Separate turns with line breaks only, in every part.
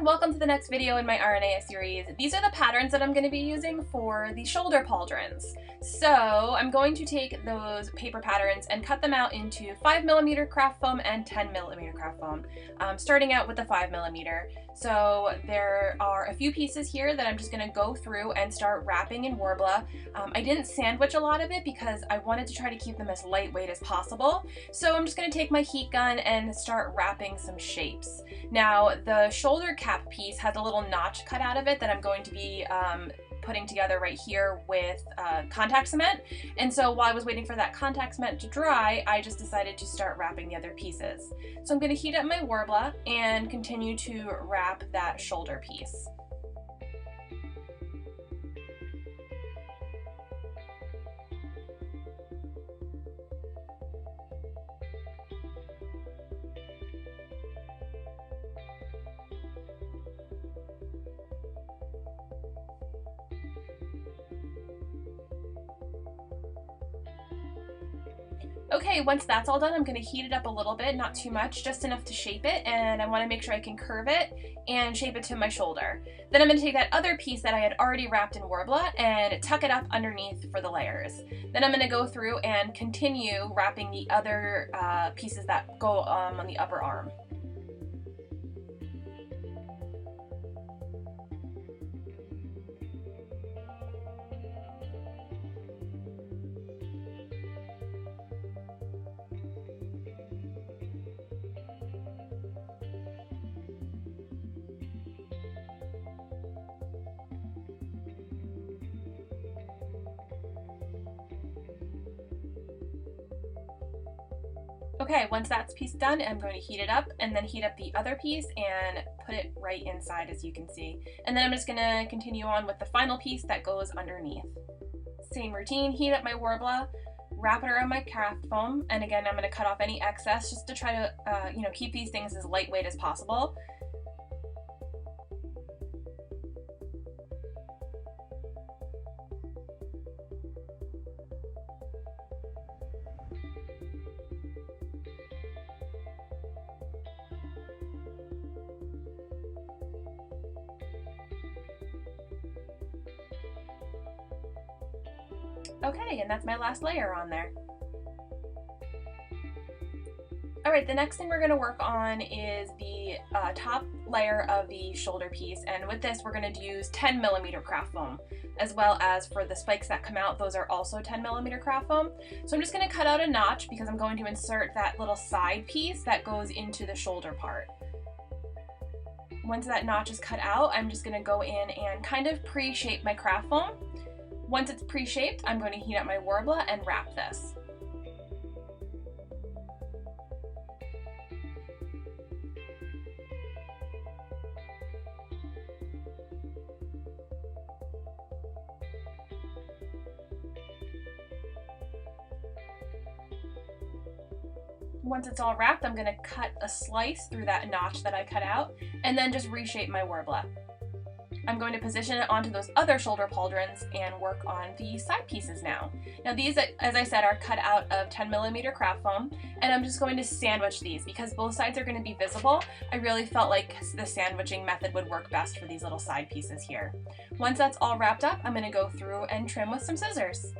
welcome to the next video in my Aranea series. These are the patterns that I'm going to be using for the shoulder pauldrons. So I'm going to take those paper patterns and cut them out into 5mm craft foam and 10mm craft foam, starting out with the 5mm. So there are a few pieces here that I'm just going to go through and start wrapping in Worbla. I didn't sandwich a lot of it because I wanted to try to keep them as lightweight as possible. So I'm just going to take my heat gun and start wrapping some shapes. Now the shoulder cap piece has a little notch cut out of it that I'm going to be putting together right here with contact cement. And so while I was waiting for that contact cement to dry, I just decided to start wrapping the other pieces. So I'm going to heat up my Worbla and continue to wrap that shoulder piece. Okay, once that's all done, I'm going to heat it up a little bit, not too much, just enough to shape it, and I want to make sure I can curve it and shape it to my shoulder. Then I'm going to take that other piece that I had already wrapped in Worbla and tuck it up underneath for the layers. Then I'm going to go through and continue wrapping the other pieces that go on the upper arm. Okay, once that's piece done, I'm going to heat it up and then heat up the other piece and put it right inside, as you can see. And then I'm just going to continue on with the final piece that goes underneath. Same routine, heat up my Worbla, wrap it around my craft foam, and again I'm going to cut off any excess just to try to keep these things as lightweight as possible. Okay, and that's my last layer on there. Alright, the next thing we're going to work on is the top layer of the shoulder piece, and with this we're going to use 10mm craft foam, as well as for the spikes that come out, those are also 10mm craft foam. So I'm just going to cut out a notch because I'm going to insert that little side piece that goes into the shoulder part. Once that notch is cut out, I'm just going to go in and kind of pre-shape my craft foam. Once it's pre-shaped, I'm going to heat up my Worbla and wrap this. Once it's all wrapped, I'm going to cut a slice through that notch that I cut out and then just reshape my Worbla. I'm going to position it onto those other shoulder pauldrons and work on the side pieces now. Now these, as I said, are cut out of 10mm craft foam, and I'm just going to sandwich these because both sides are going to be visible. I really felt like the sandwiching method would work best for these little side pieces here. Once that's all wrapped up, I'm going to go through and trim with some scissors.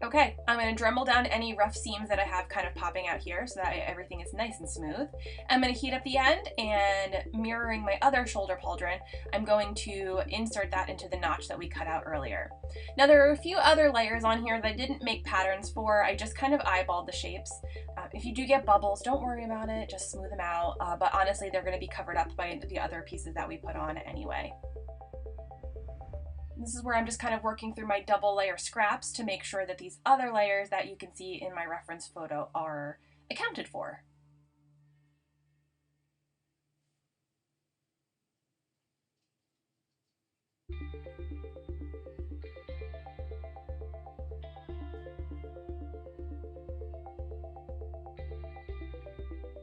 Okay, I'm going to Dremel down any rough seams that I have kind of popping out here so that everything is nice and smooth. I'm going to heat up the end, and mirroring my other shoulder pauldron, I'm going to insert that into the notch that we cut out earlier. Now there are a few other layers on here that I didn't make patterns for, I just kind of eyeballed the shapes. If you do get bubbles, don't worry about it, just smooth them out, but honestly they're going to be covered up by the other pieces that we put on anyway. This is where I'm just kind of working through my double layer scraps to make sure that these other layers that you can see in my reference photo are accounted for.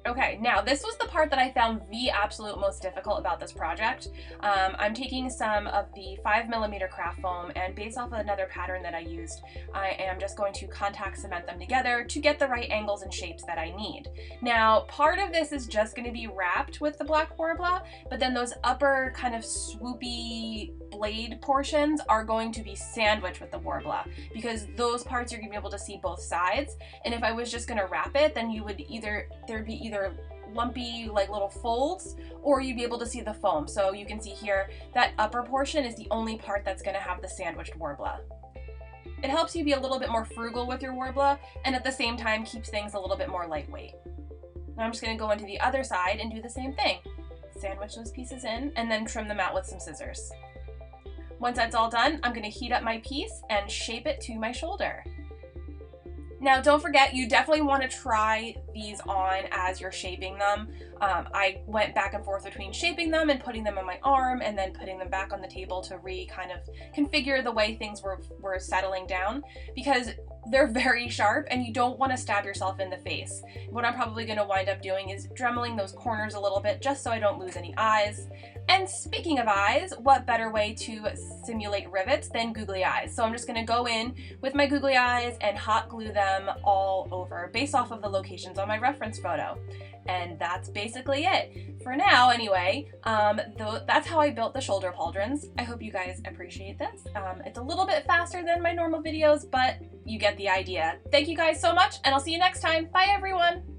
Okay, now this was the part that I found the absolute most difficult about this project. I'm taking some of the 5mm craft foam, and based off of another pattern that I used, I am just going to contact cement them together to get the right angles and shapes that I need. Now, part of this is just going to be wrapped with the black Worbla, but then those upper kind of swoopy blade portions are going to be sandwiched with the Worbla, because those parts you're going to be able to see both sides, and if I was just going to wrap it, then there'd be either lumpy like little folds, or you'd be able to see the foam. So you can see here that upper portion is the only part that's going to have the sandwiched Worbla. It helps you be a little bit more frugal with your Worbla, and at the same time keeps things a little bit more lightweight. Now I'm just going to go into the other side and do the same thing. Sandwich those pieces in and then trim them out with some scissors. Once that's all done, I'm going to heat up my piece and shape it to my shoulder. Now, don't forget, you definitely want to try these on as you're shaping them. I went back and forth between shaping them and putting them on my arm and then putting them back on the table to kind of configure the way things were settling down, because they're very sharp and you don't want to stab yourself in the face. What I'm probably going to wind up doing is dremeling those corners a little bit just so I don't lose any eyes. And speaking of eyes, what better way to simulate rivets than googly eyes? So I'm just going to go in with my googly eyes and hot glue them all over based off of the locations on my reference photo. And that's basically it. For now, anyway, that's how I built the shoulder pauldrons. I hope you guys appreciate this. It's a little bit faster than my normal videos, but you get the idea. Thank you guys so much, and I'll see you next time. Bye, everyone!